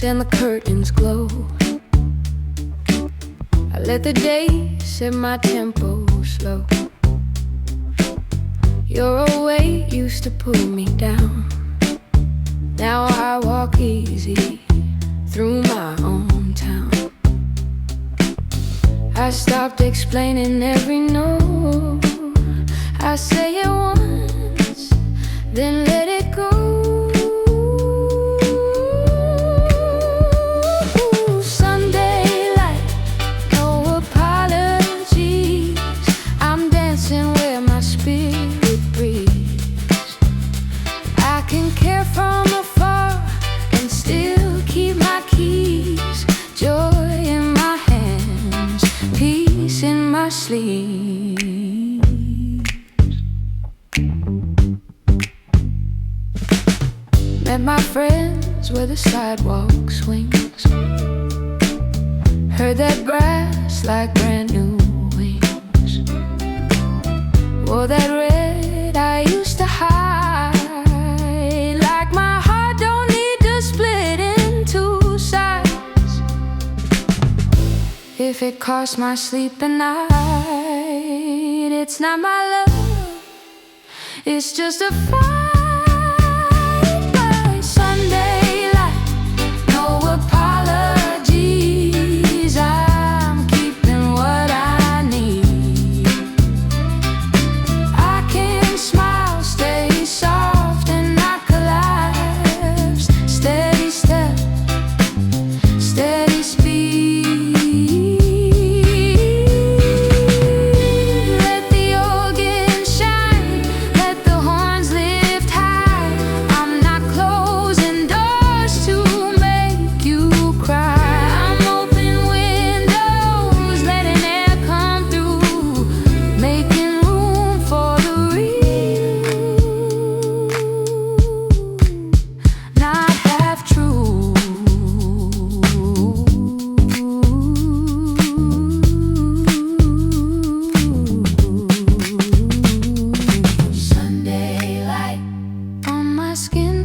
and the curtains glow. I let the day set my tempo slow. Your weight used to pull me down. Now I walk easy through my own town. I stopped explaining every no. I say it once, then let it go. Sunday light, no apologies. I'm dancing where my spirit breathes. I can care from afar and still keep my keys. Joy in my hands, peace in my sleep. Met my friends where the sidewalk swings. Heard that brass like brand new wings. Wore that red I used to hide. Like my heart don't need to split in two sides. If it costs my sleep at night, it's not my love, it's just a fight.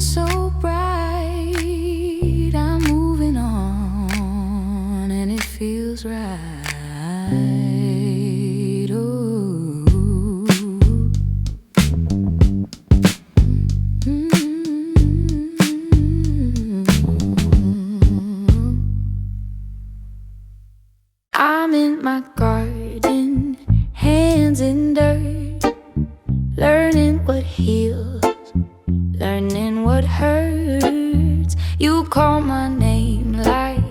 So bright, I'm moving on, and it feels right. Ooh. I'm in my garden, hands in dirt, learning what heals, learning what hurts. You call my name like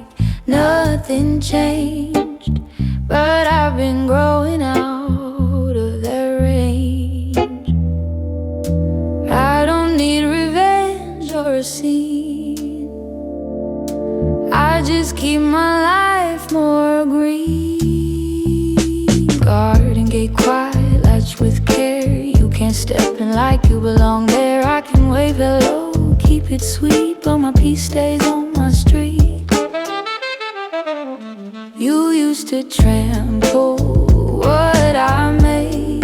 nothing changed, but I've been growing out of that range. I don't need revenge or a scene. I just keep my life more green. Garden gate quiet, latch with care. You can't step in like you belong there. I can wave hello, keep it sweet, but my peace stays on my street. You used to trample what I made,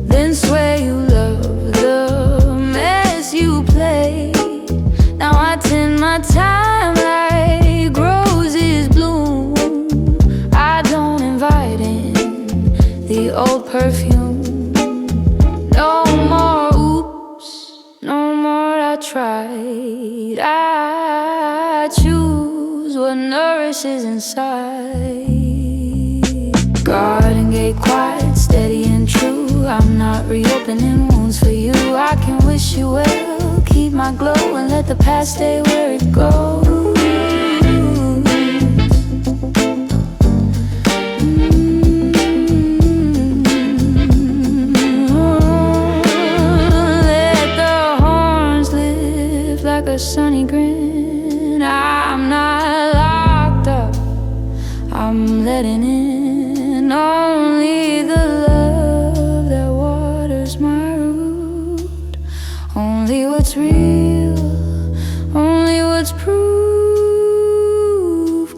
then swear you love the mess you played. Now I tend my time like roses bloom. I don't invite in the old perfume. No more oops, no more I tried. I choose what nourishes inside. Garden gate quiet, steady and true. I'm not reopening wounds for you. I can wish you well, keep my glow, and let the past stay where it goes. A sunny grin. I'm not locked up, I'm letting in only the love that waters my root. Only what's real, only what's proof.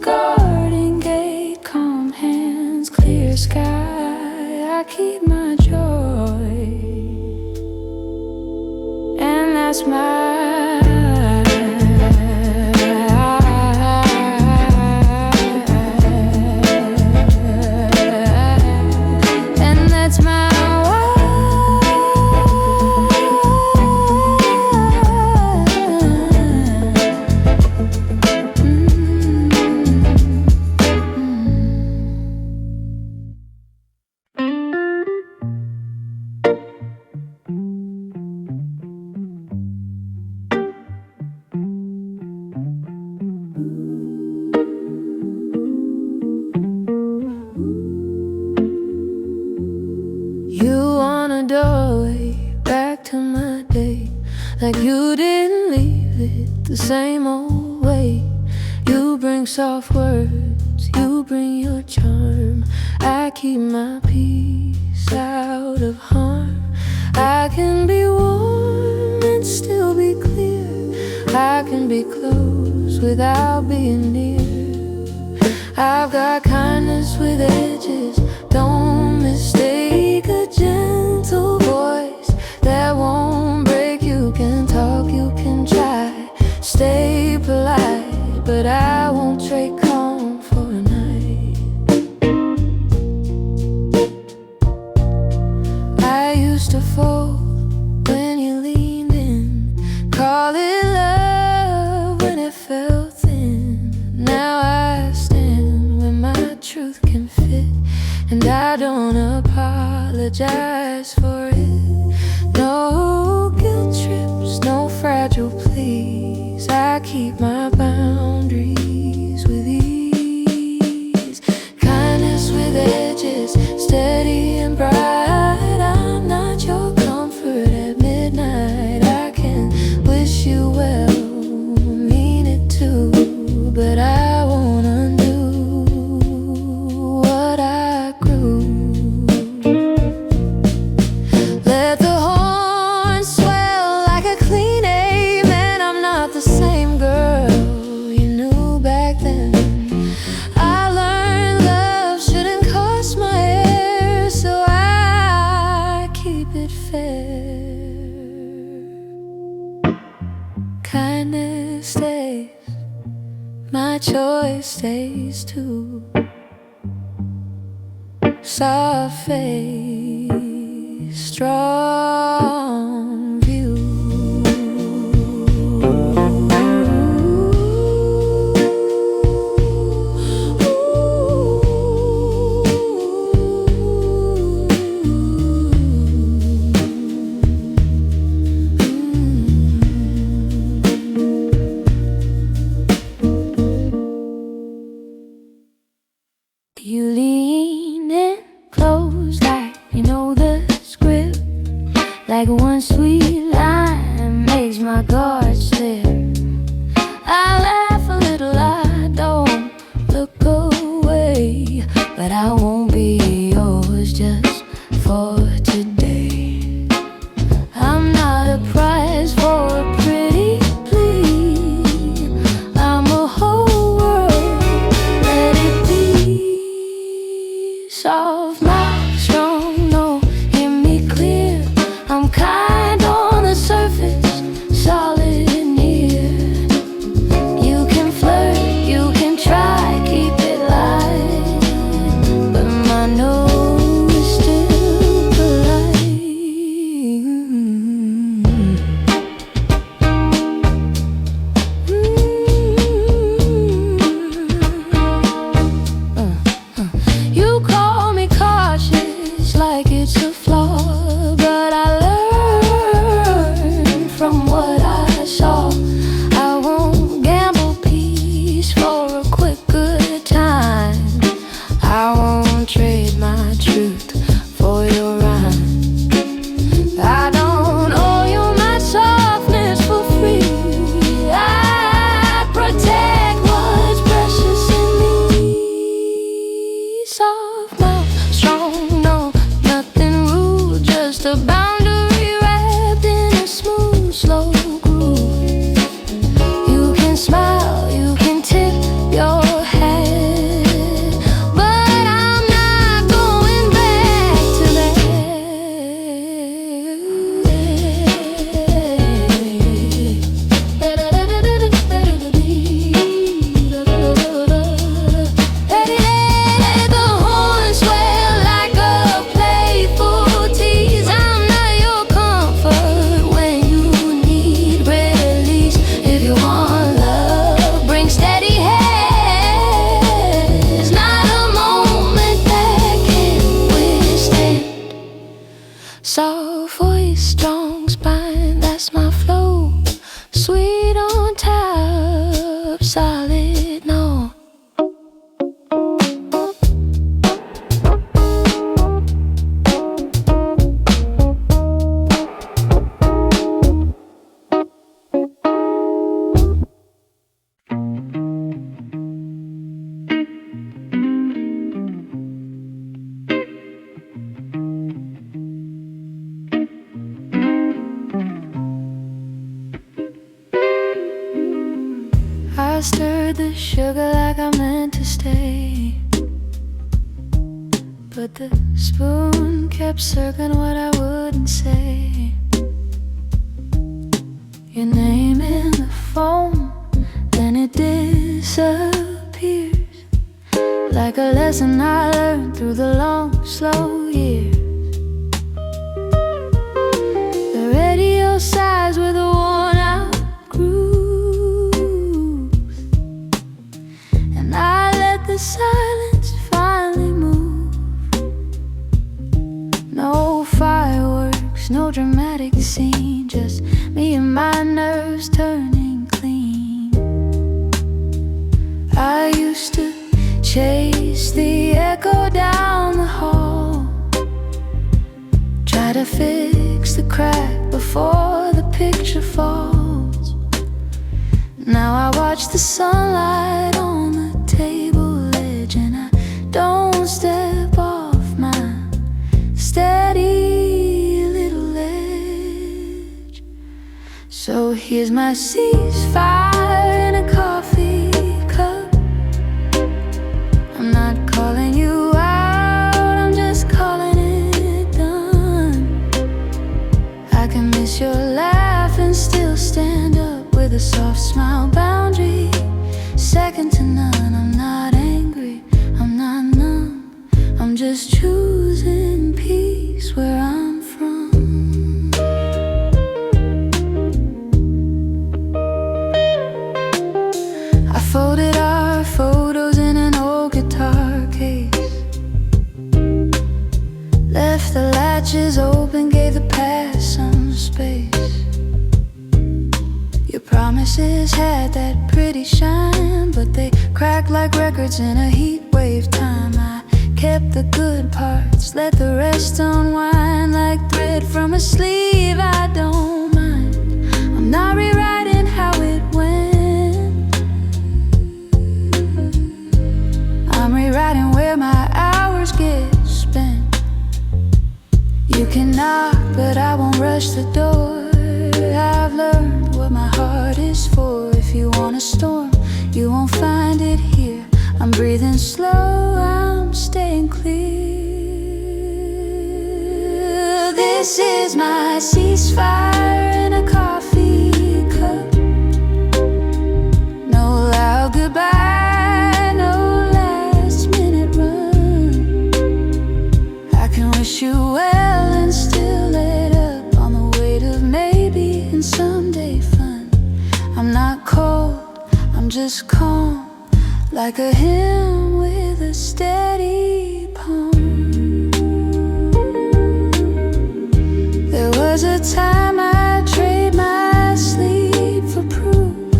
Garden gate, calm hands, clear sky. I keep my joy, and that's my the doorway back to my day, like you didn't leave it the same old way. You bring soft words, you bring your charm. I keep my peace out of harm. I can be warm and still be clear. I can be close without being near. I've got kindness with edges. Don't mistake a gentle voice that won't break. You can talk, you can try, stay polite, but I won't trade calm for a night. I used to fold when you leaned in, call it love when it felt thin. Now I stand when my truth can fit, and I don't apologize for it. No guilt trips, no fragile pleas. I keep my boundaries with ease. Kindness with edges, steady and bright. I'm not your comfort at midnight. I can wish you well, mean it too, but I won't undo what I grew. Let the horn swell like a clean amen. I'm not the same girl you knew back then. I learned love shouldn't cost my air, so I keep it fair. Kindness stays, my choice stays too. Soft face, strong view. You lean in close like you know the script, like one sweet line makes my guard slip. I laugh a little, I don't look away, but I won't be yours just for today. I'm not a prize for a pretty plea. I'm a whole world, let it be. Soft mouth, strong no, hear me clear. I'm kind on the surface, solid and near. You can flirt, you can try, keep it light, but my nose is still polite. You call me sugar like I meant to stay, but the spoon kept circling what I wouldn't say. Your name in the phone, then it disappears, like a lesson I learned through the long, slow years. The radio sighs with a worn-out groove, and I let the silence finally move. No fireworks, no dramatic scene, just me and my nerves turning clean. I used to chase the echo down the hall, try to fix the crack before the picture falls. Now I watch the sunlight on the table edge, and I don't step off my steady little edge. So here's my ceasefire in a coffee cup. I'm not calling you out, I'm just calling it done. I can miss your laugh and still stand up with a soft smile. Boundary second to none. I'm not angry, I'm not numb, I'm just choosing peace where I'm from. I folded our photos in an old guitar case, left the latches open, gave the past some space. Your promises had that pretty shine, but they cracked like records in a heat wave time. I kept the good parts, let the rest unwind like thread from a sleeve. I don't mind, I'm not rewriting how it went, I'm rewriting where my hours get spent. You can knock, but I won't rush the door. I've learned what my heart is for. If you want a storm, you won't find it here. I'm breathing slow, I'm staying clear. This is my ceasefire in a coffee cup. No loud goodbye, no last minute run. I can wish you well and still let up on the weight of maybe and someday fun. I'm not cold, I'm just calm, like a hymn with a steady palm. There was a time I'd trade my sleep for proof,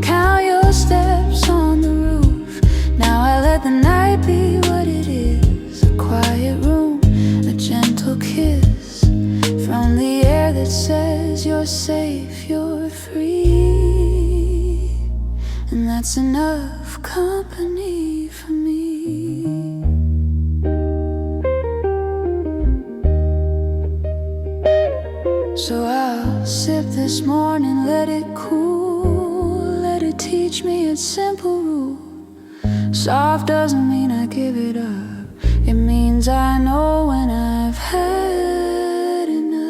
count your steps on the roof. Now I let the night be what it is, a quiet room, a gentle kiss from the air that says you're safe, you're free, and that's enough company for me. So I'll sip this morning, let it cool, let it teach me its simple rule. Soft doesn't mean I give it up, it means I know when I've had enough.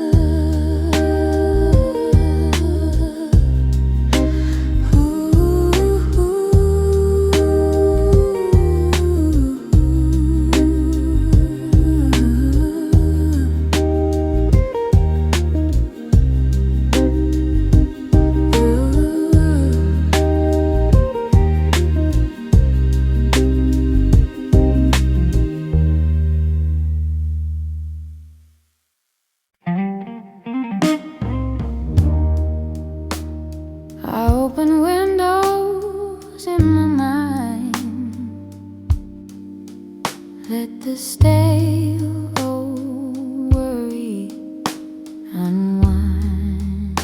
I open windows in my mind, let the stale old worry unwind.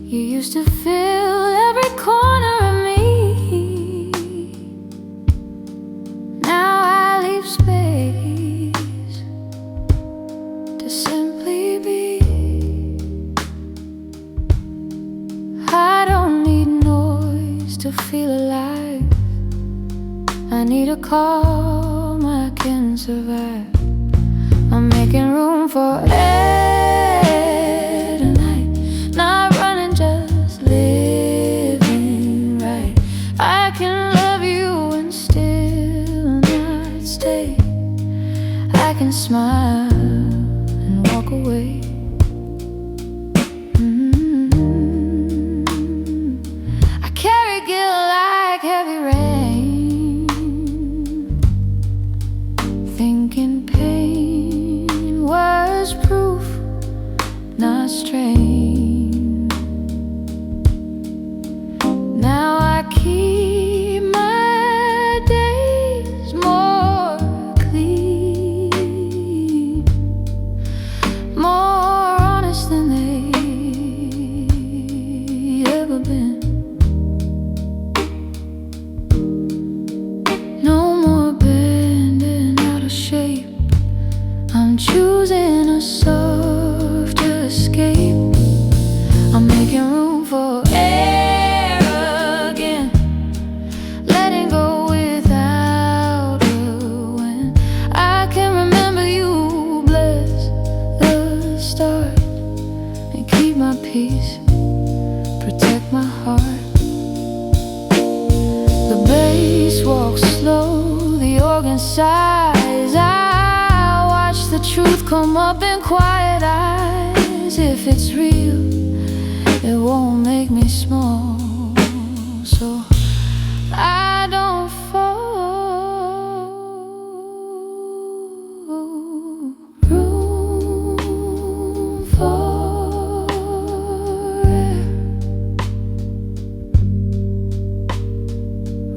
You used to fill every corner of me, now I leave space to simply be. to feel alive. I need a calm I can survive. I'm making room for air tonight. Not running, just living right. I can love you and still not stay. I can smile and walk away. I carry guilt like heavy rain, thinking pain was proof, not strain. Now I keep my days more clean, more honest than they ever been. No more bending out of shape. I'm choosing a softer escape. I'm making room for air again, letting go without a wind. I can remember you, bless the stars, and keep my peace, protect my heart. The bass walks slow, the organ sighs. I watch the truth come up in quiet eyes. If it's real, it won't make me small, so I don't fall. Room for air.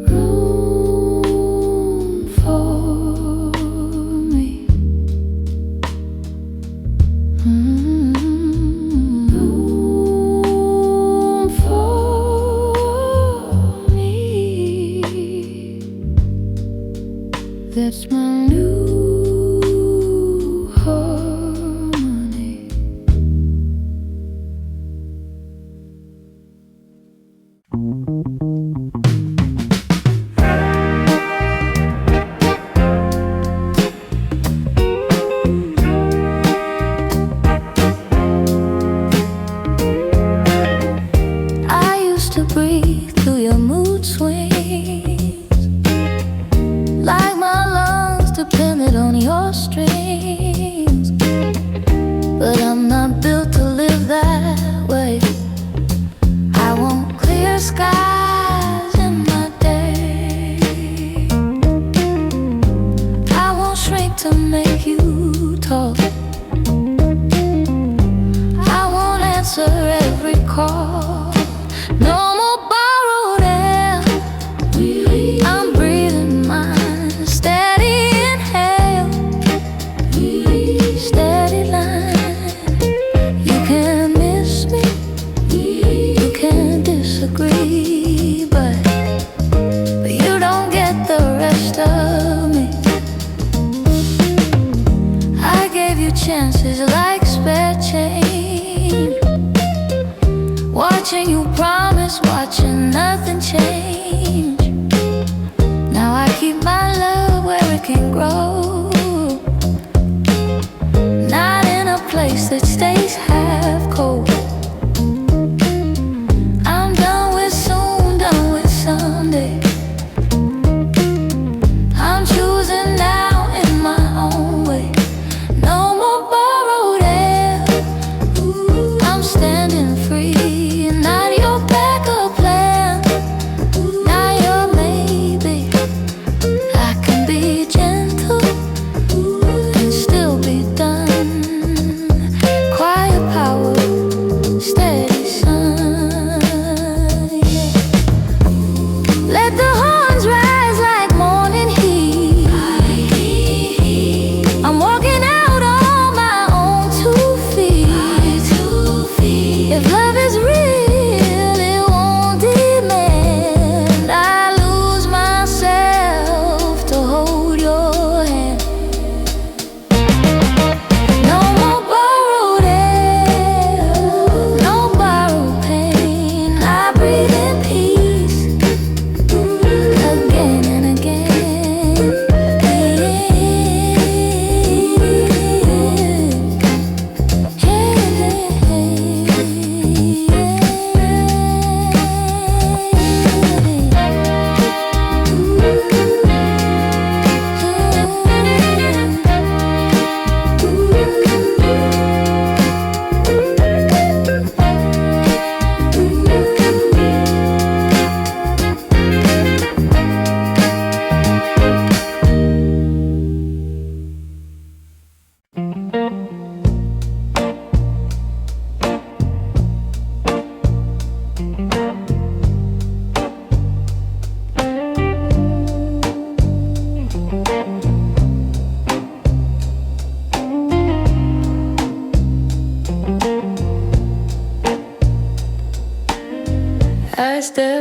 Room for me. Room for me.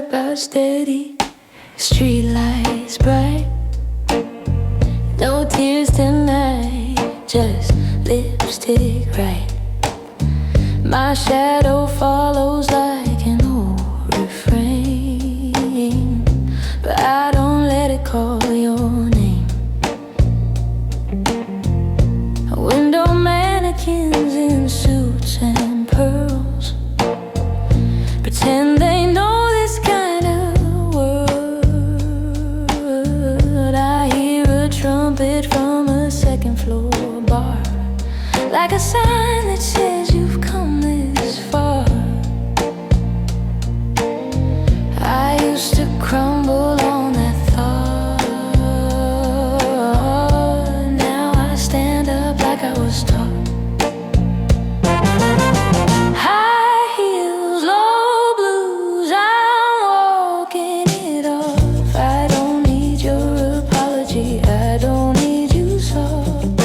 about steady, street lights bright. No tears tonight, just lipstick right. My shadow follows like an old refrain, but I don't let it call your name. Window mannequins in suits and pearls pretend they know this kind of world. I hear a trumpet from a second floor bar, like a sign that says you've come this far. I used to crumble on that thought. Now I stand up like I was taught. High heels, low blues, I'm walking it off. I don't need your apology, I don't need you soft.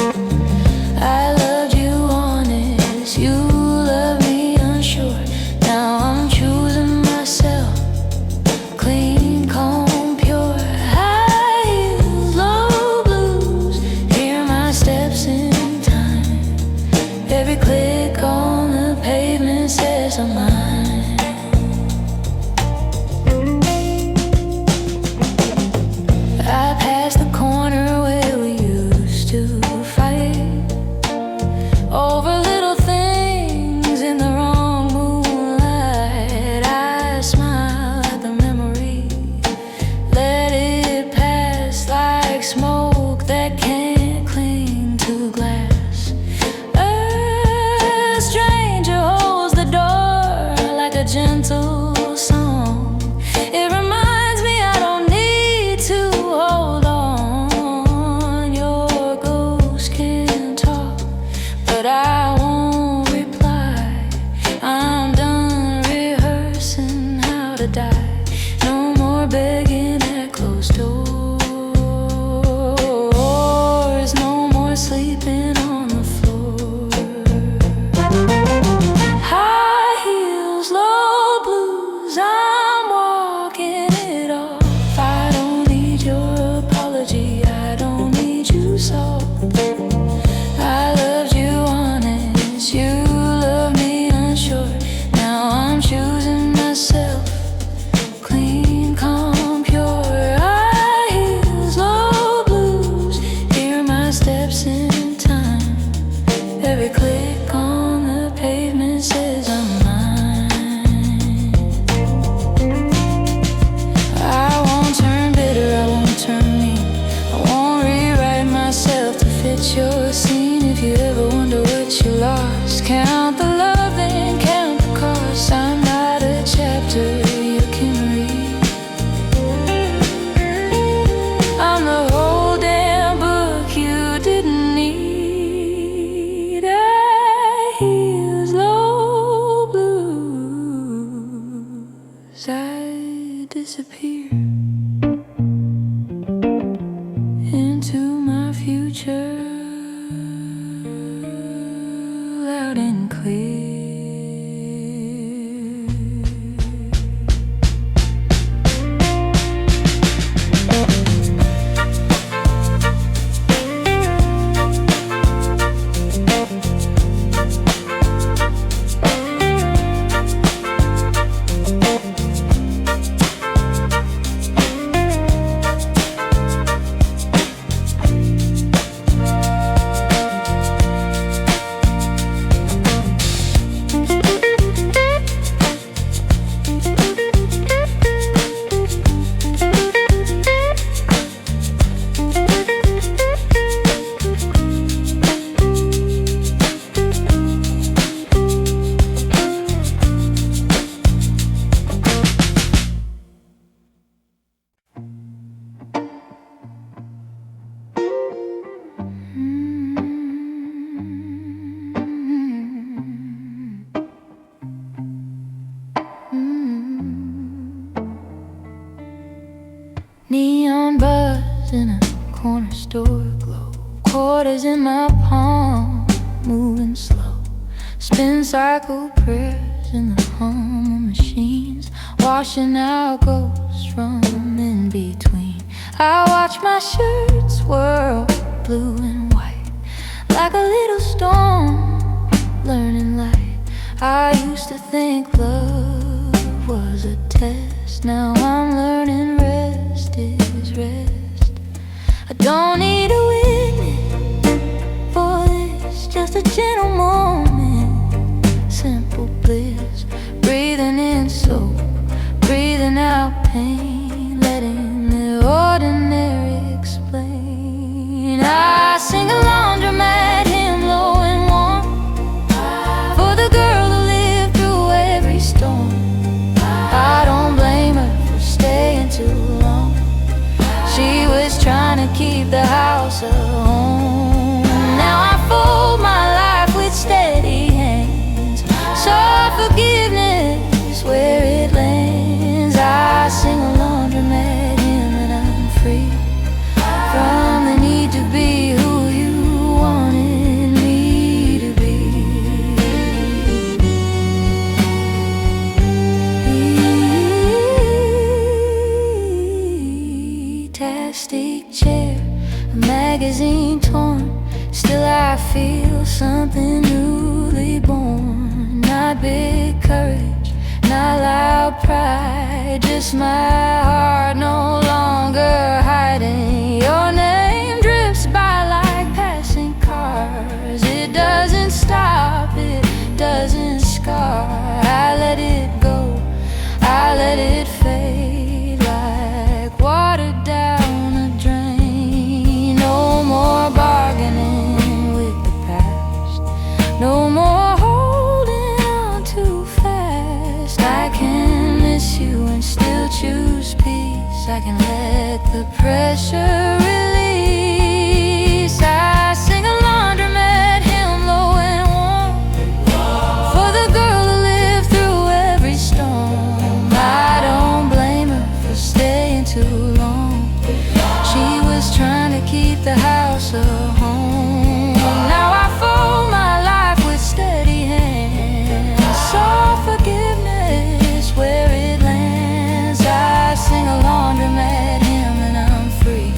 I loved you honest, you love me unsure. Now I'm choosing myself, clean, calm, pure. High heels, low blues, hear my steps in time. Every click on the pavement says I'm mine. I passed the corner where we used to fight over little things in the wrong moonlight. I smile at the memory, let it pass like smoke that can't cling to glass. A stranger holds the door like a gentle song. It reminds me I don't need to hold on. Your ghost can talk, but I won't reply. I'm done rehearsing how to die. No more begging at closed doors, no more sleeping on the floor. High heels, low blues, I'm walking it off. I don't need your apology, I don't need you soft. I loved you honest, you love me unsure. Now I'm choosing myself, clean, calm, pure. High heels, low blues, hear my steps in time. Every click on the pavement says I'm mine. I won't turn bitter, I won't turn mean. I won't rewrite myself to fit your scene. If you ever wonder what you lost, count the love and count the cost. I'm not a chapter you can read, I'm the whole damn book you didn't need. High heels, low blues, I disappear into my future, loud and clear. Neon buzz in a corner store glow, quarters in my palm, moving slow. Spin cycle prayers in the hum of machines, washing out ghosts from in between. I watch my shirt swirl blue and white, like a little storm learning light. I used to think love was a test. Now I'm learning rest is rest. I don't need a witness for this, just a gentle moment, simple bliss. Breathing in soul, breathing out pain, letting the ordinary explain. I sing a laundromat hymn, low and warm, for the girl who lived through every storm. I don't blame her for staying too long. She was trying to keep the house a home. Now I fold my life with steady hands, soft forgiveness where it lands. I sing a laundromat hymn and I'm free from the need to be who you wanted me to be. Fantastic chair, a magazine torn, still I feel something newly born. Not big courage, not loud pride, just my heart no longer hiding. Your name drifts by like passing cars. It doesn't stop, it doesn't scar. I let it go, I let it fade like water down a drain. No more bargaining with the past, no more holding on too fast. I can miss you and still choose peace. I can let the pressure release. I sing a laundromat hymn, low and warm, for the girl who lived through every storm. I don't blame her for staying too long. She was trying to keep the house a home. Now I fold my life with steady hands, soft forgiveness where it lands. I sing a laundromat hymn and I'm free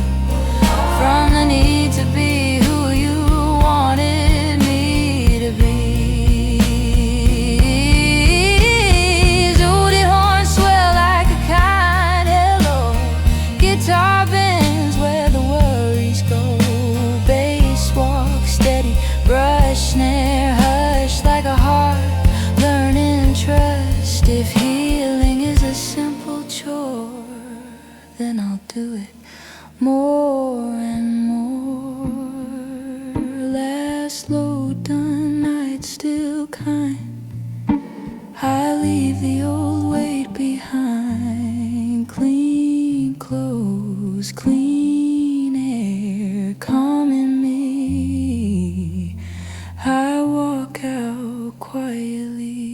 from the need to be who you wanted me to be. Zooty horns swell like a kind hello, guitar bends where the worries go, bass walk steady, brush snare hush like a heart learning trust. If healing is a simple chore, then I'll do it more and more. Last low done, night still kind, I leave the old weight behind. Clean clothes, clean air, calming me. I walk out quietly.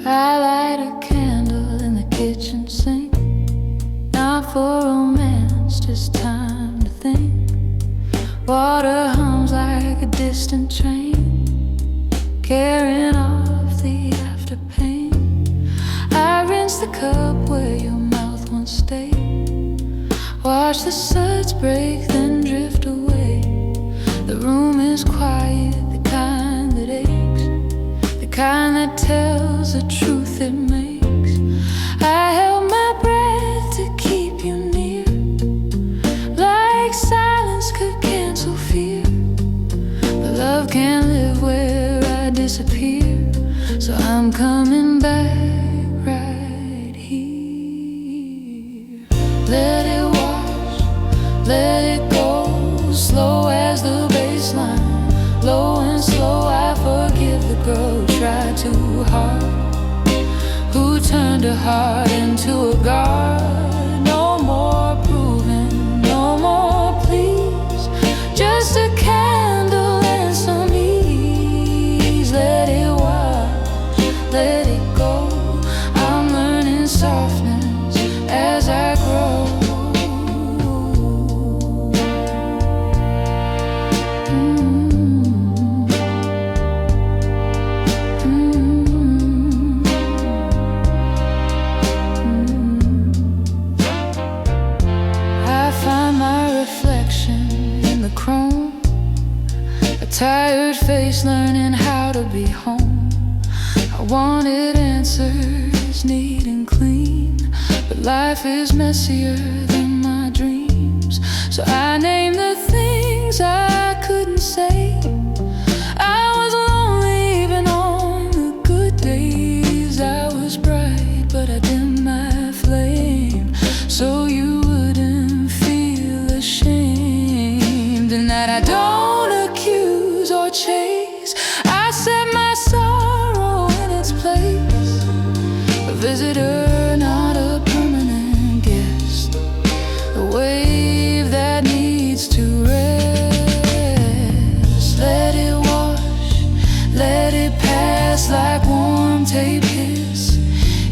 I light a candle in the kitchen sink, not for romance, just time to think. Water hums like a distant train, carrying off the afterpain. I rinse the cup where your mouth once stayed, watch the suds break then drift away. The room is quiet, the kind that aches, the kind that tells the truth it makes. I held my breath to keep you near, like silence could cancel fear. But love can't live where I disappear, so I'm coming back right here. Let it wash, let it go, slow as the bass line, low and slow. I forgive the girl who tried too hard, who turned her heart into a guard. No more proving, no more pleas, just a candle and some ease. I wanted answers neat and clean, but life is messier than my dreams. So I named the things I couldn't say. I was lonely even on the good days. I was bright, but I dimmed my flame, so you wouldn't feel ashamed, and that I don't accuse or chase. I set my sorrow in its place, a visitor, not a permanent guest, a wave that needs to rest. Let it wash, let it pass like warm tape hiss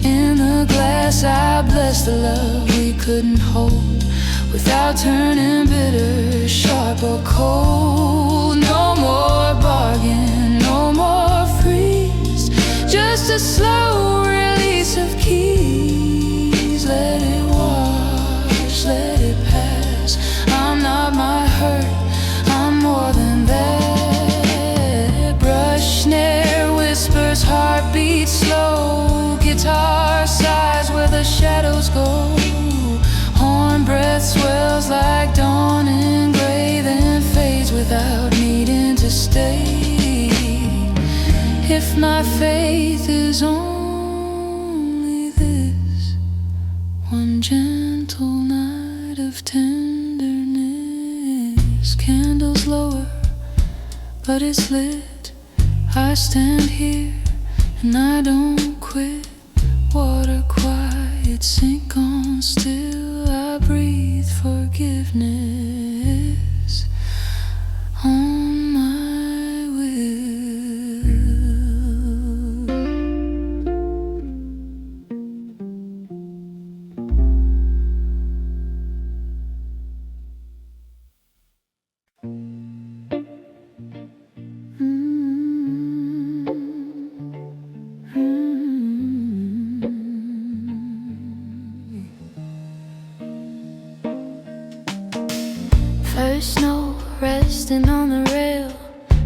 in the glass. I bless the love we couldn't hold without turning bitter, sharp or cold. No more bargain, no more freeze, just a slow release of keys. Let it wash, let it pass. I'm not my hurt, I'm more than that. Brush, snare, whispers, heartbeat slow, guitar sighs where the shadows go. Horn breath swells like dawn in gray, then fades without needing to stay. If my faith is only this, one gentle night of tenderness. Candles lower, but it's lit. I stand here and I don't quit. Water quiet, sink on still. I breathe forgiveness on my will. First snow resting on the rail,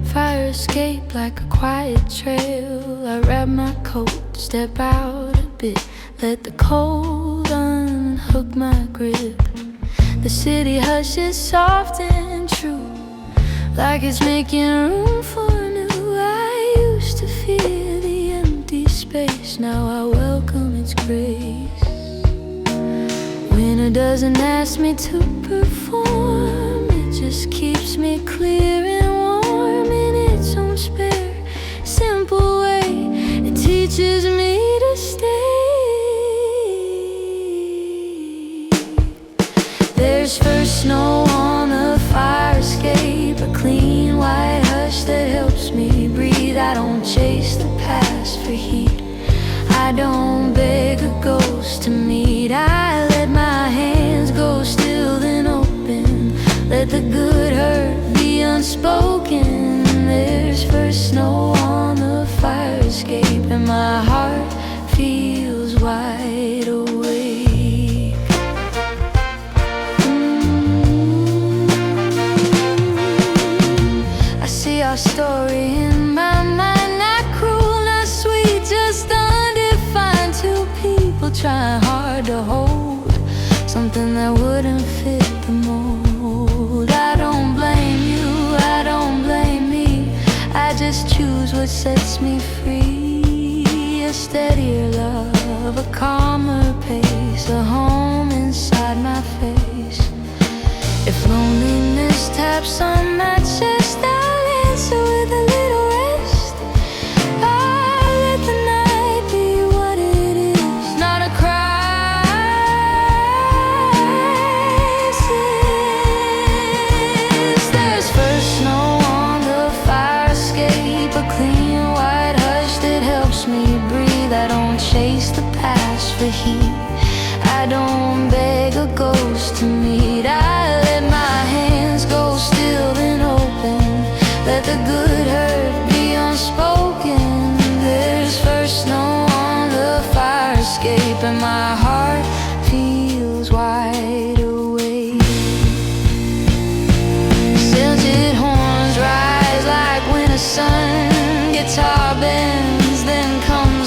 fire escape like a quiet trail. I wrap my coat, step out a bit, let the cold unhook my grip. The city hushes soft and true, like it's making room for new. I used to fear the empty space, now I welcome its grace. Winter doesn't ask me to perform, it just keeps me clear and warm in its own spare, simple way. It teaches me to stay. There's first snow on the fire escape, a clean white hush that helps me breathe. I don't chase the past for heat, I don't beg a ghost to meet. I let my hands go still then open, let the good hurt be unspoken. There's first snow on the fire escape, and my heart feels wide awake. I see our story in my mind, not cruel, not sweet, just undefined. Two people trying hard to hold something that wouldn't fit the mold. I don't blame you, I don't blame me, I just choose what sets me free. A steadier love, a calmer pace, a home inside my face. If loneliness taps on my chest, I'll answer with a little rest. I'll let the night be what it is, not a crisis. There's first snow on the fire escape, a clean white hush that helps me breathe. I don't chase the past for heat, I don't beg a ghost to meet. I let my hands go still and open, let the good hurt be unspoken. There's first snow on the fire escape, and my heart feels wide awake. Scented horns rise like when a sun, guitar bends, then come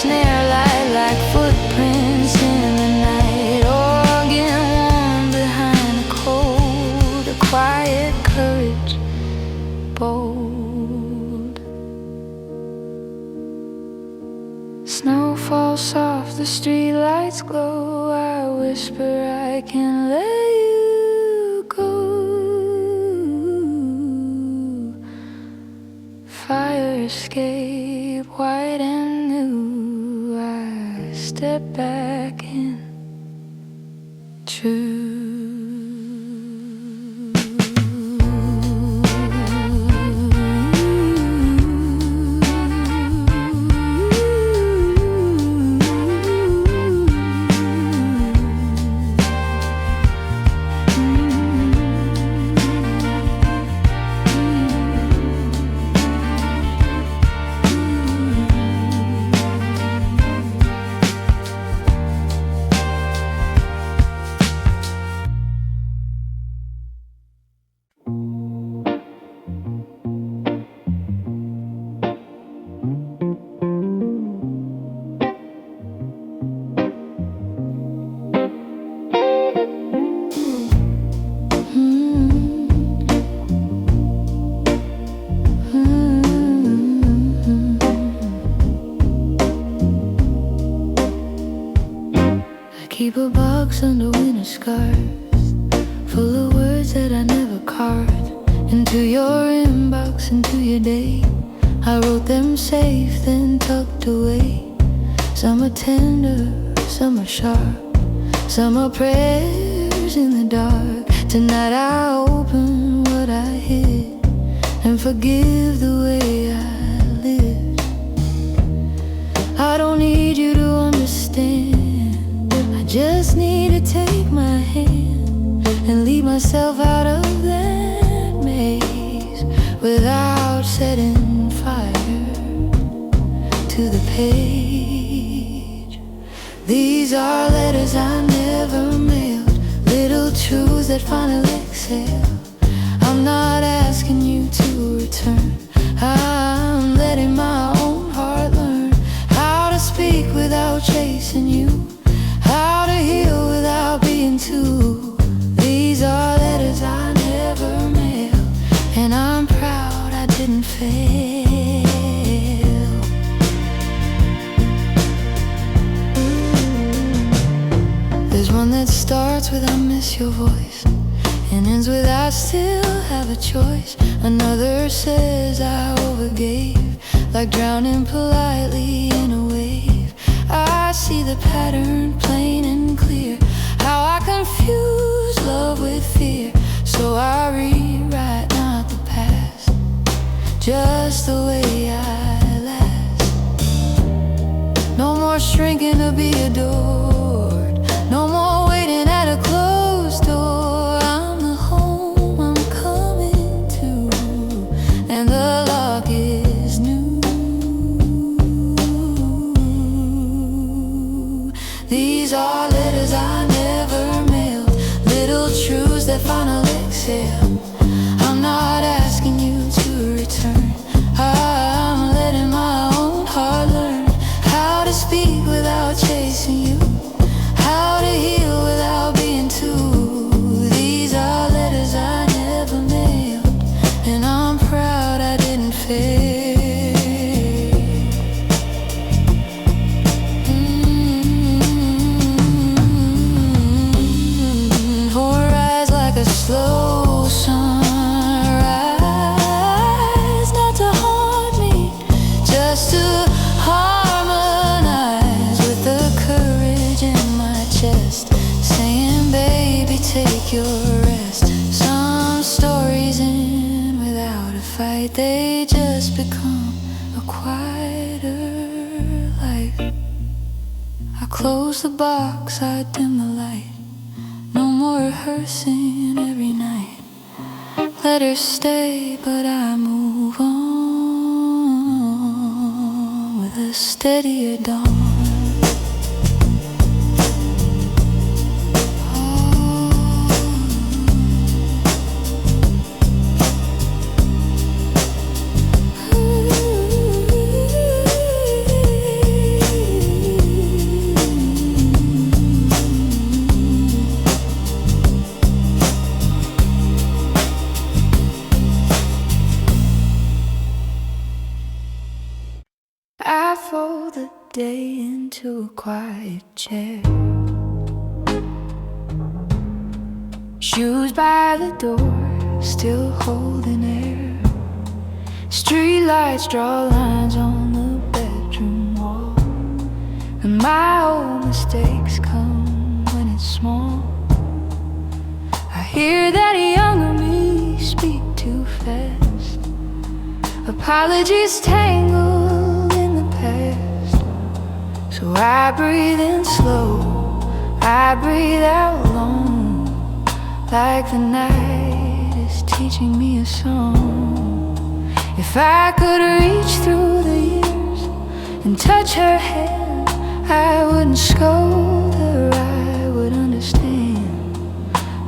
snare light like footprints in the night, organ warm behind a cold, a quiet courage, bold. Snow falls soft, the streetlights glow. I whisper I can let you go. Fire escape, white and new. I step back in, true. Keep a box under winter scarves, full of words that I never carved. Into your inbox, into your day, I wrote them safe, then tucked away. Some are tender, some are sharp, some are prayers in the dark. Tonight I open what I hid and forgive the way I lived. I don't need you to understand, just need to take my hand and lead myself out of that maze without setting fire to the page. These are letters I never mailed, little truths that finally exhale. I'm not asking you to return, I'm letting my own heart learn how to speak without chasing you, how to heal without being too. These are letters I never mailed, and I'm proud I didn't fail. There's one that starts with I miss your voice and ends with I still have a choice. Another says I overgave, like drowning politely in a wave. I see the pattern plain and clear, how I confuse love with fear. So I rewrite not the past, just the way I last. No more shrinking to be adored, no more waiting at a closed door. I'm the home I'm coming to, and the lock is new. These are letters I never mailed, little truths that finally exhale. I'm not asking you to return, I'm letting my own heart learn how to speak without chasing you, how to heal without being too. These are letters I never mailed, and I'm proud I didn't fail. Slow sunrise, not to haunt me, just to harmonize with the courage in my chest, saying baby take your rest. Some stories end without a fight, they just become a quieter light. I close the box, I dim the light, no more rehearsing every night. Let her stay, but I move on with a steadier dawn. the day into a quiet chair. Shoes by the door, still holding air. Streetlights draw lines on the bedroom wall, and my old mistakes come when it's small. I hear that younger me speak too fast, apologies tangled in the past. So I breathe in slow, I breathe out long, like the night is teaching me a song. If I could reach through the years and touch her hand, I wouldn't scold her, I would understand.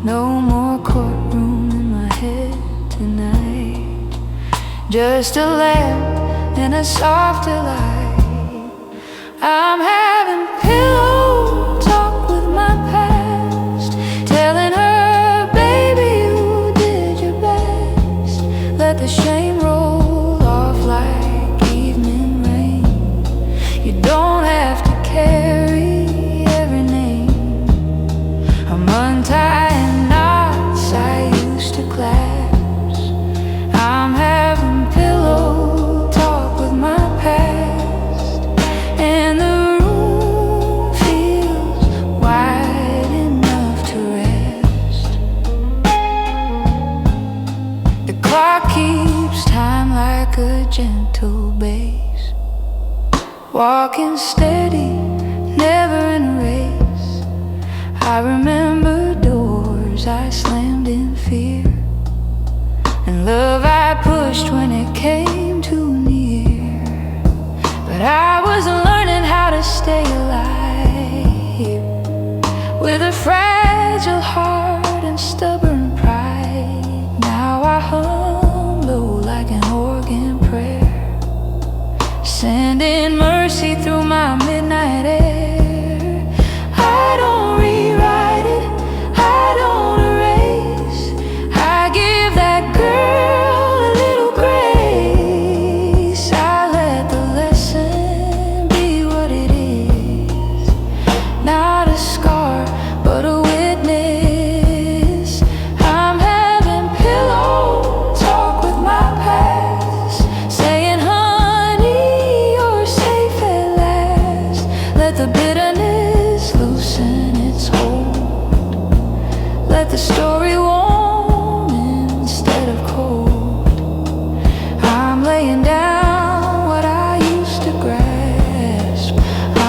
No more courtroom in my head tonight, just a lamp and a softer light. I'm having pillow talk with my past, telling her, baby, you did your best. Let the shame roll off like evening rain. You don't have to carry every name. I'm untying knots I used to clasp. I'm having pillow talk with my past, and the room feels wide enough to rest. The clock keeps time like a gentle bass, walking steady, never in a race. I remember doors I slammed in fear, and love I pushed when it came too near. But I was learning how to stay alive, with a fragile heart and stubborn pride. Now I hum low like an organ prayer, sending mercy through my midnight air. I don't rewrite it, I don't erase. I give that girl a little grace. I let the lesson be what it is, not a scar, but a witness. I'm having pillow talk with my past, saying, honey, you're safe at last. Let the bitterness loosen its hold, let the story warm instead of cold. I'm laying down what I used to grasp.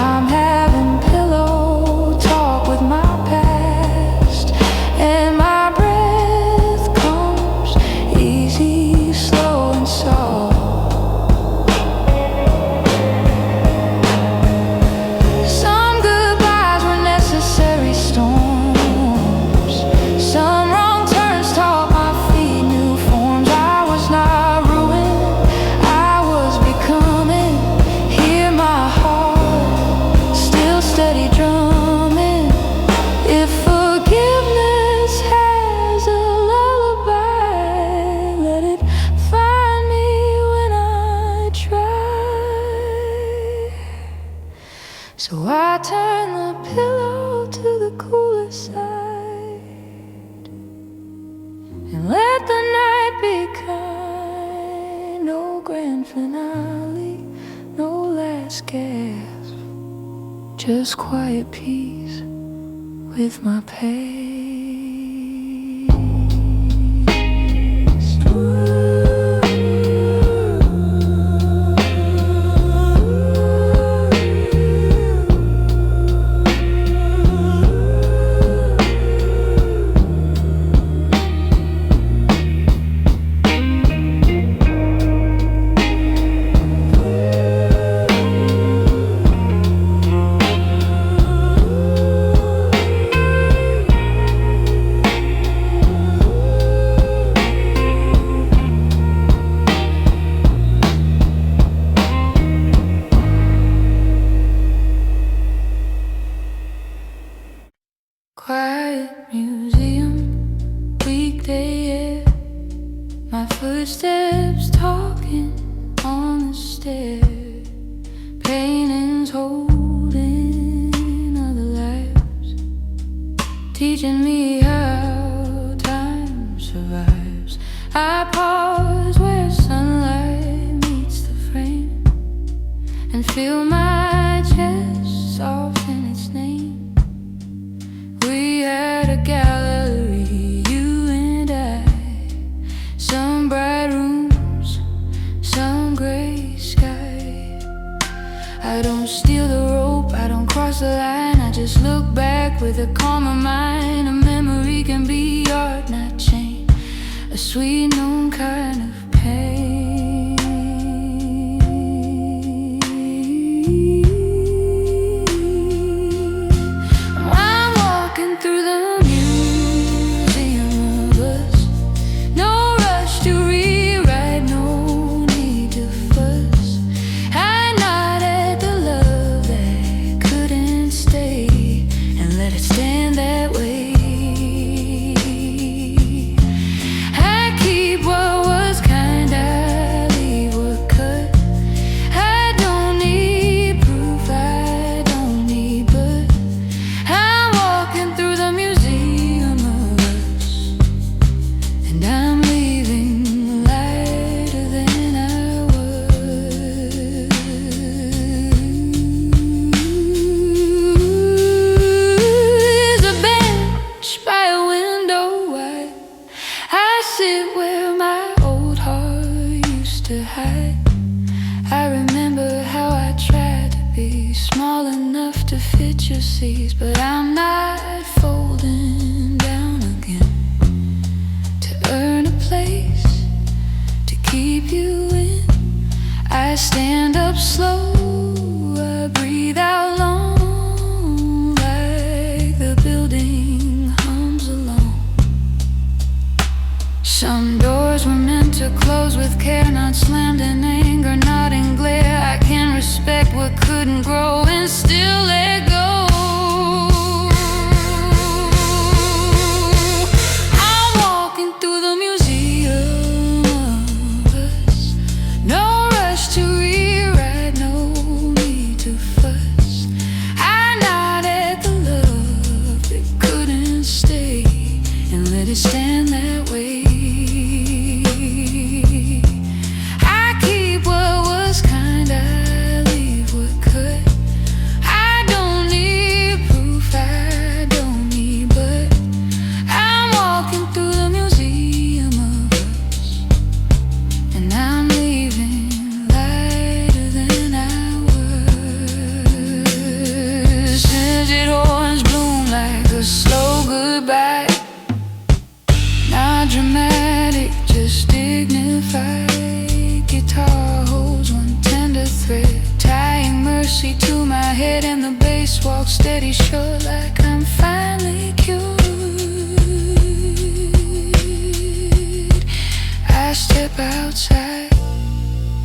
I'm having pillow talk with my past, and my breath comes easy, slow and soft. Some goodbyes were necessary storms, some wrong turns taught my feet new forms. I was not ruined, I was becoming. Hear my heart still steady drumming. If forgiveness has a lullaby, let it find me when I try. So I turn the pillow to the cooler side, and let the night be kind. No grand finale, no last gasp, just quiet peace with my pace. teaching me how time survives. I pause where sunlight meets the frame and feel my chest soften its name. We had a gallery, you and I, some bright rooms, some gray sky. I don't steal the rope, I don't cross the line, I just look back with a calmer mind. A memory can be art, not chain, a sweet known kind of pain. I'm walking through the museum of us, no rush to rewrite, no need to fuss. I nod at the love that couldn't stay and let it stand that way. I keep what was kind, I leave what could. I don't need proof, I don't need but I'm walking through the museum of us, and I'm leaving lighter than I was. There's a bench by a window wide. I sit where my old heart used to hide. I remember how I tried to be small enough to fit your seas, but I'm not folding down again to earn a place to keep you in. I stand up slow, I breathe out long, like the building hums along. Some doors were meant to close with care, not slammed in anger, not in glare. I can respect what couldn't grow and still let go. I'm walking through the museum of us, no rush to rewrite, no need to fuss. I nod at the love that couldn't stay and let it stand that way. I keep what was kind, I leave what could. I don't need proof, I don't need but I'm walking through the museum of us, and I'm leaving lighter than I was. Scented orange bloom like a slow goodbye, not dramatic, just dignified. Guitar holds one tender thread, tying mercy to my head, and the bass walks steady, sure like I'm finally cured. I step outside,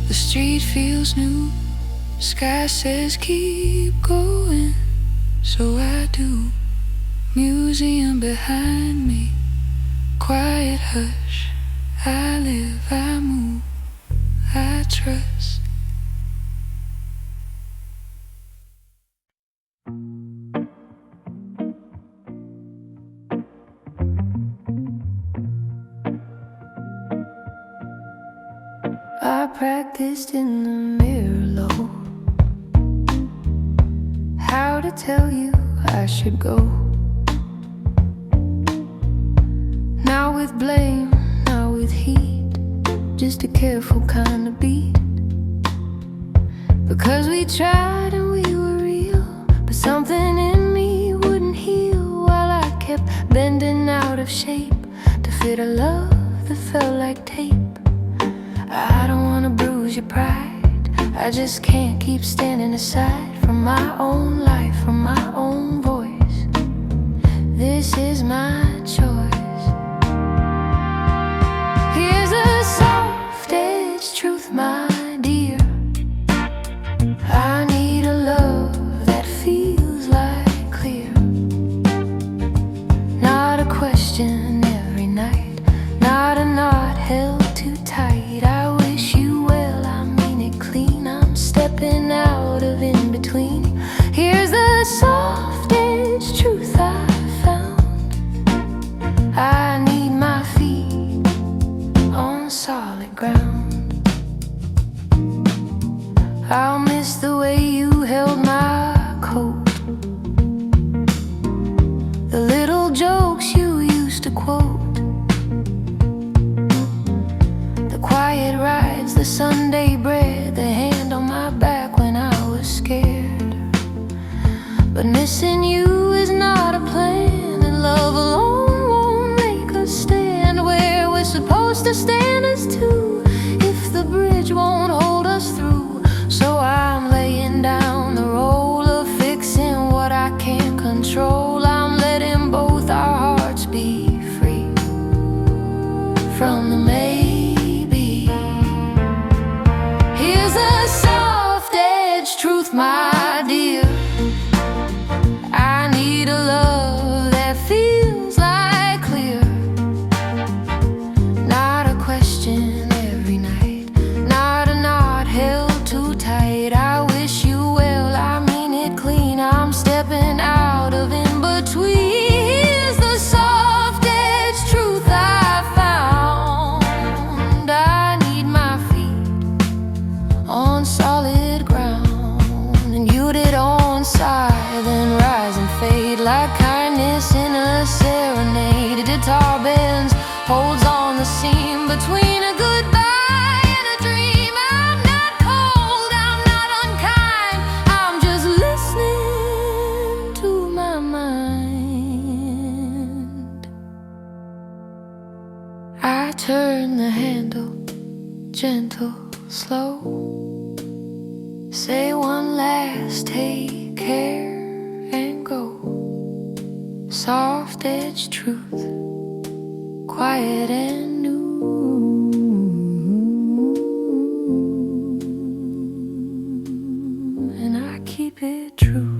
the street feels new, sky says keep going, so I do. Museum behind me, quiet hush, I live, I move, I trust. I practiced in the mirror low, how to tell you I should go. Now with blame, now with heat, just a careful kind of beat. Because we tried and we were real, but something in me wouldn't heal, while I kept bending out of shape to fit a love that felt like tape. I don't wanna bruise your pride, I just can't keep standing aside from my own life, from my own voice. This is my choice. Here's a soft-edged truth, my dear. I need a love that feels like clear, not a question every night, not a knot held too tight. I wish you well, I mean it clean, I'm stepping out of in between. Here's the soft-edged truth I found, I'll miss the way you held my coat, the little jokes you used to quote, the quiet rides, the Sunday bread, the hand on my back when I was scared. But missing you is not a plan, and love alone won't make us stand where we're supposed to stand as two, if the bridge won't hold us through. So I'm laying down the role of fixing what I can't control. I'm letting both our hearts be free from the maybe. Here's a soft-edged truth, my dear. I need a love that feels like clear, not a question every night, not a knot held too tight. I wish you well, I mean it clean. I'm stepping out of in between. Here's the soft-edged truth I found. I need my feet on solid ground, and you did on side, then rise and fade like kindness in a serenade. A guitar bends, holds on the seam between a goodbye and a dream. I'm not cold, I'm not unkind, I'm just listening to my mind. I turn the handle, gentle, slow, say one last take care and go. Soft-edged truth, quiet and new, and I keep it true.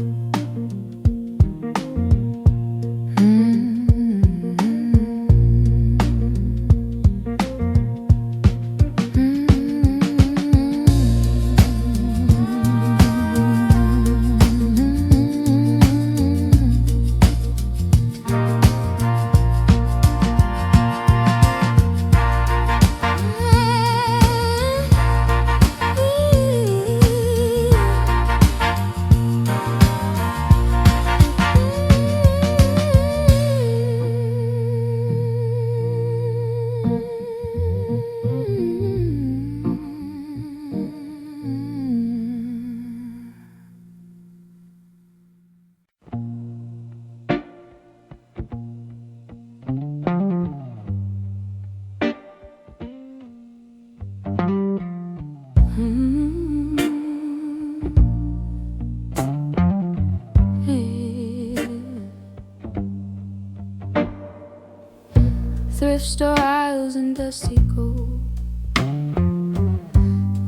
Thrift store aisles and dusty gold,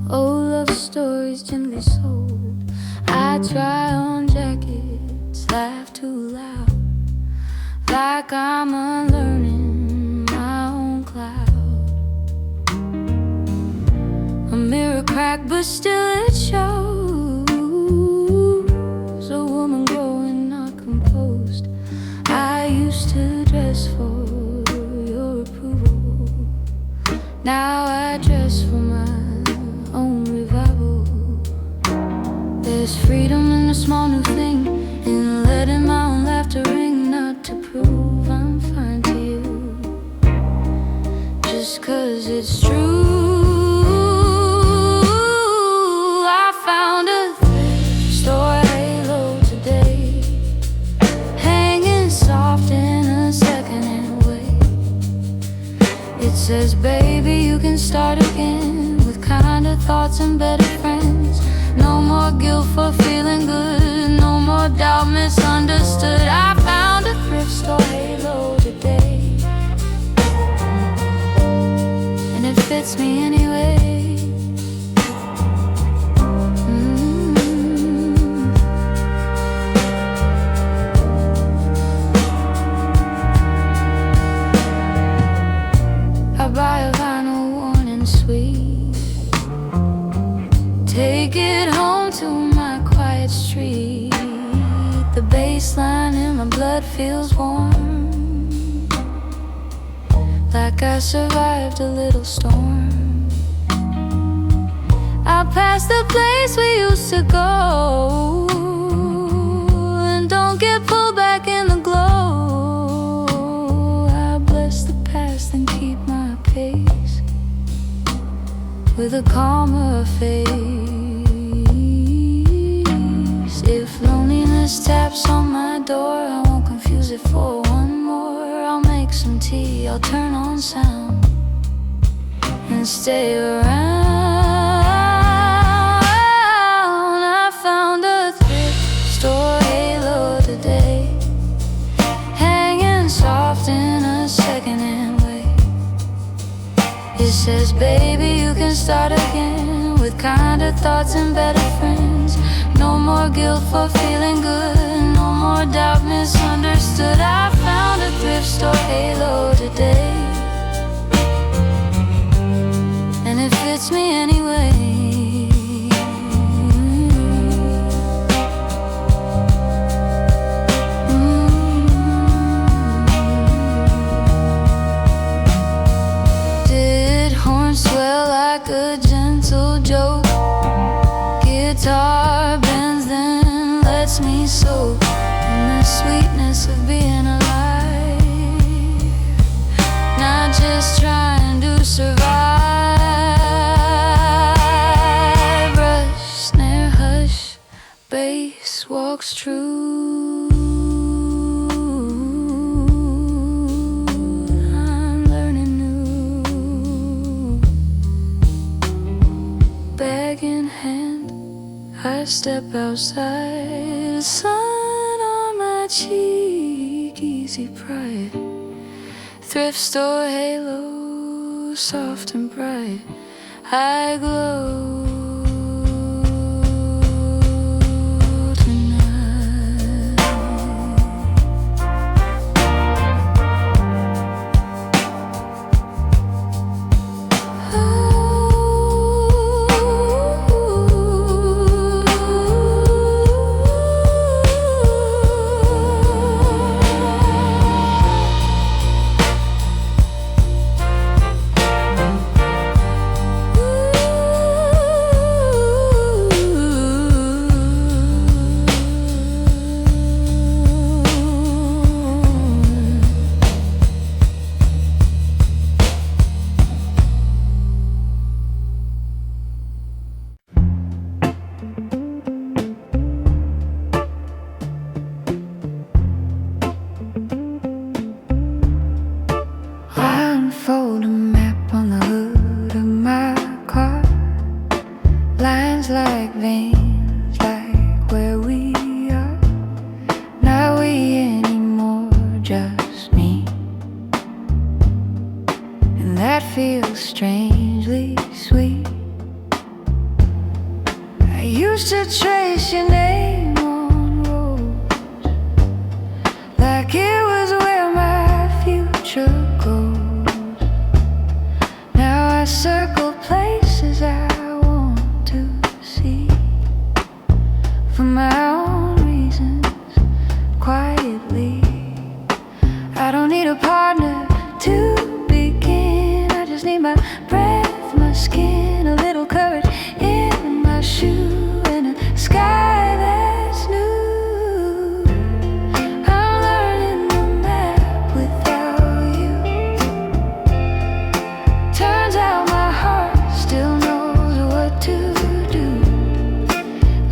old love stories gently sold. I try on jackets, laugh too loud, like I'm unlearning my own cloud. A mirror cracked, but still it shows a woman growing not composed. I used to dress for your approval, now I dress for my own revival. There's freedom in a small new thing, in letting my own laughter ring, not to prove I'm fine to you, just 'cause it's true. I found a thrift store halo today, hanging soft in a second-hand way. It says, baby, you can start again with kinder thoughts and better friends. No more guilt for feeling good, no more doubt misunderstood. I found a thrift store halo today, and it fits me anyway. I buy a vinyl worn and sweet, take it home to my quiet street. The bass line in my blood feels warm, like I survived a little storm. I'll pass past the place we used to go, and don't get pulled back in the glow. I bless the past and keep my pace with a calmer face. If loneliness taps on my door, I won't confuse it for one more. I'll make some tea, I'll turn on sound and stay around. I found a thrift store halo today, hanging soft in a second-hand way. It says, baby, you can start again with kinder thoughts and better friends. No more guilt for feeling good, no more doubt misunderstood. I found a thrift store halo today, and it fits me anyway. Did horns swell like a gentle joke? Guitar bends, then lets me soak in the sweetness of being alive, not just trying to survive. Rush, snare, hush, bass walks true. I'm learning new. Bag in hand, I step outside, sun on my cheek, easy pride. Thrift store halo, soft and bright, I glow unfold a map on the hood of my car. Lines like veins, like where we are. Not we anymore, just me. And that feels strangely sweet. I used to trace your name on roads, like it was where my future goes. Now I circle places I want to see, for my own reasons, quietly. I don't need a partner to begin, I just need my breath, my skin, a little courage in my shoe, and a sky that's new. I'm learning the map without you. Turns out my heart still knows what to do.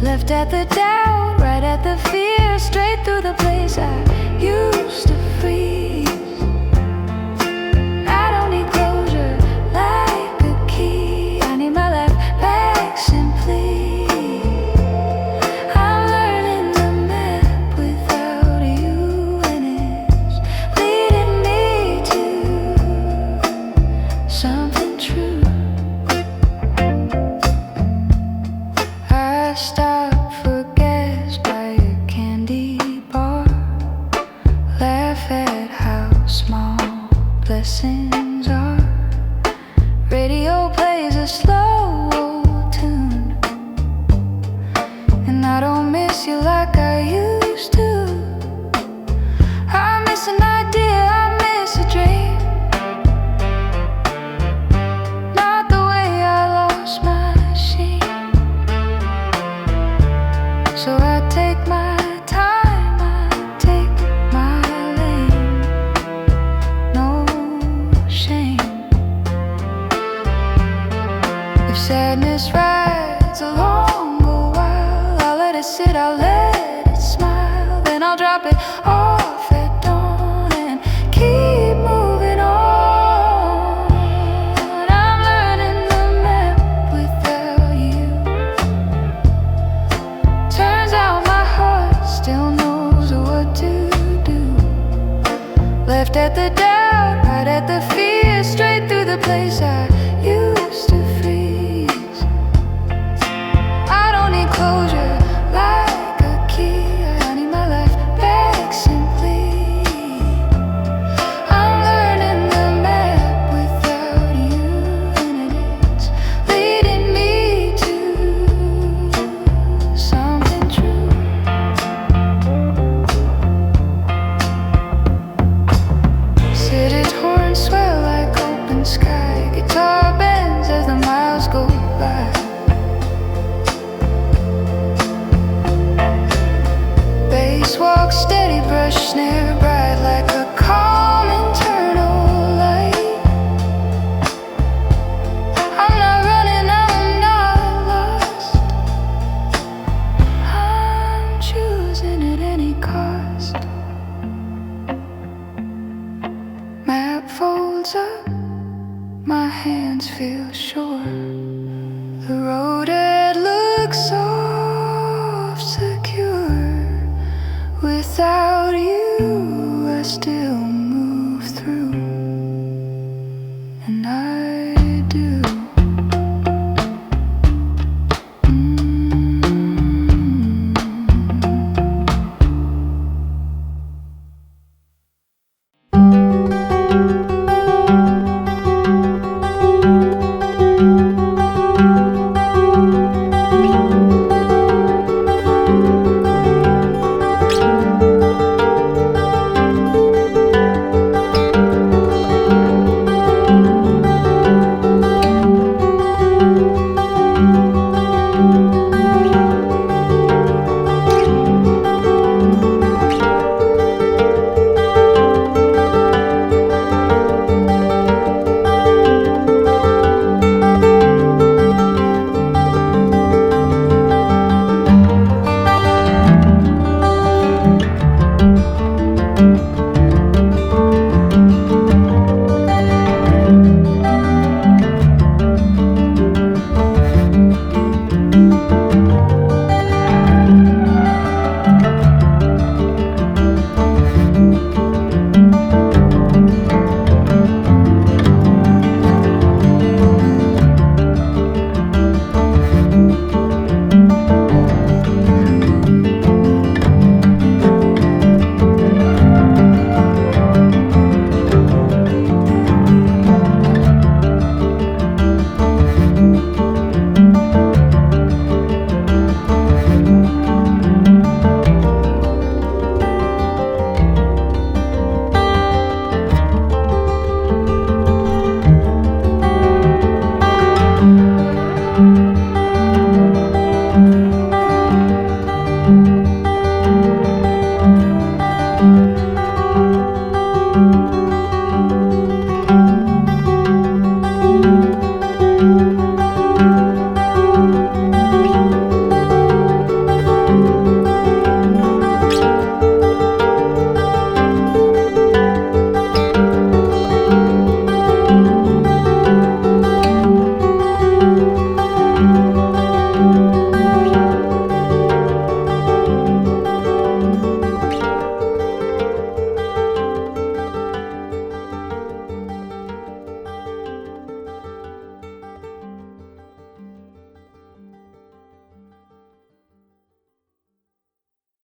Left at the doubt, right at the fear, straight through the place I used to freeze. I don't need closure like a key, I need my life back simply. I'm learning the map without you, and it's leading me to something true. I stopped for gas by a candy bar. at the doubt, right at the fear, straight through the place I used to freeze. I don't need closure like a key. I need my life back simply. I'm learning the map without you, and it's leading me to something true. City horns swell like open sky. Guitar bends as the miles go by. Bass walk steady, brush snare bright like a calm internal light. I'm not running, I'm not lost. I'm choosing at any cost. Map folds up, my hands feel sure. The road ahead looks so